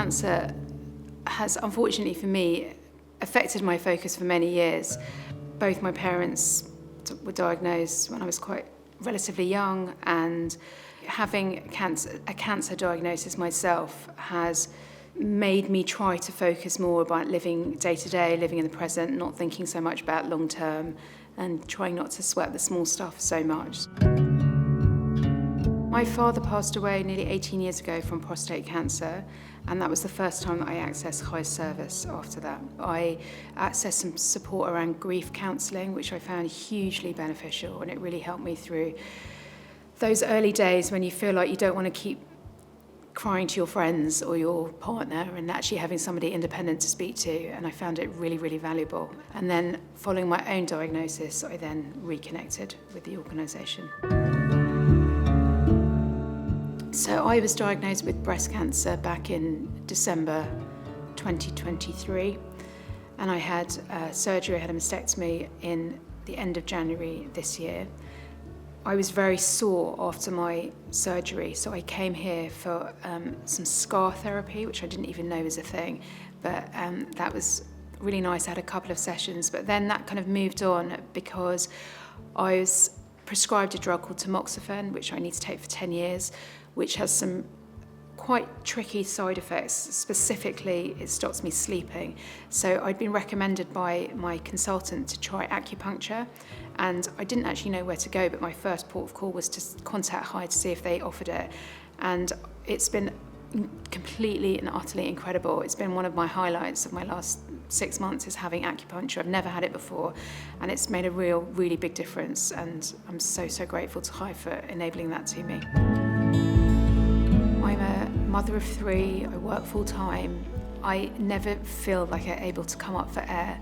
cancer has, unfortunately for me, affected my focus for many years. Both my parents were diagnosed when I was quite relatively young, and having a cancer diagnosis myself has made me try to focus more about living day to day, living in the present, not thinking so much about long term, and trying not to sweat the small stuff so much. My father passed away nearly 18 years ago from prostate cancer, and that was the first time that I accessed high service after that. I accessed some support around grief counselling, which I found hugely beneficial, and it really helped me through those early days when you feel like you don't want to keep crying to your friends or your partner, and actually having somebody independent to speak to, and I found it really, really valuable. And then following my own diagnosis, I then reconnected with the organisation. So I was diagnosed with breast cancer back in December 2023, and I had surgery, I had a mastectomy in the end of January this year. I was very sore after my surgery, so I came here for some scar therapy, which I didn't even know was a thing, but that was really nice. I had a couple of sessions, but then that kind of moved on because I was prescribed a drug called tamoxifen, which I need to take for 10 years, which has some quite tricky side effects. Specifically, it stops me sleeping. So I'd been recommended by my consultant to try acupuncture, and I didn't actually know where to go, but my first port of call was to contact Hyde to see if they offered it. And it's been completely and utterly incredible. It's been one of my highlights of my last 6 months is having acupuncture. I've never had it before, and it's made a really big difference, and I'm so grateful to Hyde for enabling that to me. I'm a mother of 3, I work full time. I never feel like I'm able to come up for air,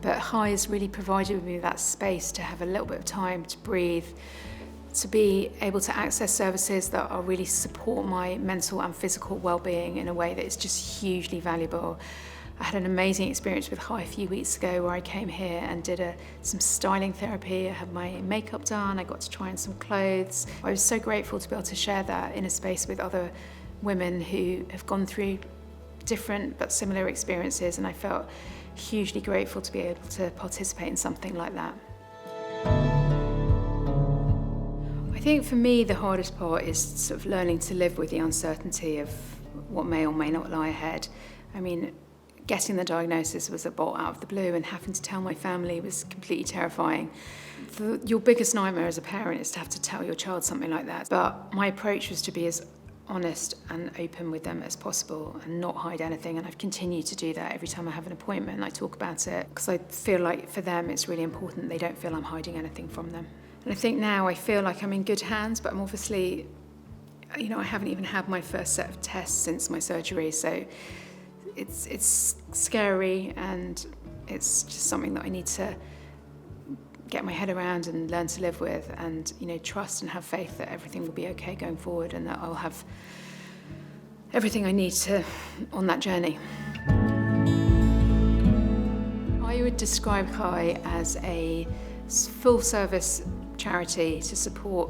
but Hyde has really provided me that space to have a little bit of time to breathe, to be able to access services that are really support my mental and physical well-being in a way that is just hugely valuable. I had an amazing experience with Hyde a few weeks ago where I came here and did some styling therapy. I had my makeup done, I got to try on some clothes. I was so grateful to be able to share that in a space with other women who have gone through different but similar experiences, and I felt hugely grateful to be able to participate in something like that. I think for me the hardest part is sort of learning to live with the uncertainty of what may or may not lie ahead. I mean, getting the diagnosis was a bolt out of the blue, and having to tell my family was completely terrifying. Your biggest nightmare as a parent is to have to tell your child something like that. But my approach was to be as honest and open with them as possible and not hide anything, and I've continued to do that every time I have an appointment. I talk about it because I feel like for them it's really important they don't feel I'm hiding anything from them. And I think now I feel like I'm in good hands, but I'm obviously, I haven't even had my first set of tests since my surgery, so it's scary, and it's just something that I need to get my head around and learn to live with, and trust and have faith that everything will be okay going forward, and that I'll have everything I need to on that journey. I would describe Hyde as a full-service charity to support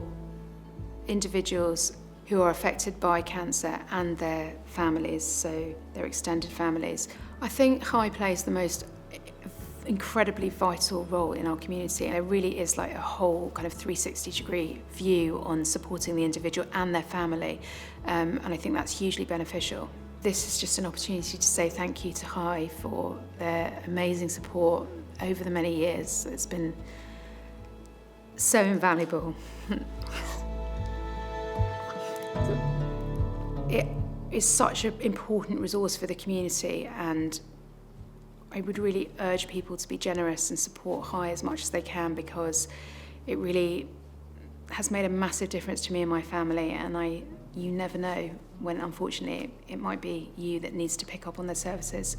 individuals who are affected by cancer and their families, so their extended families. I think Hyde plays the most incredibly vital role in our community, and it really is like a whole kind of 360-degree view on supporting the individual and their family, and I think that's hugely beneficial. This is just an opportunity to say thank you to Hyde for their amazing support over the many years. It's been so invaluable. It is such an important resource for the community, and I would really urge people to be generous and support Hyde as much as they can, because it really has made a massive difference to me and my family, and you never know when, unfortunately, it might be you that needs to pick up on the services.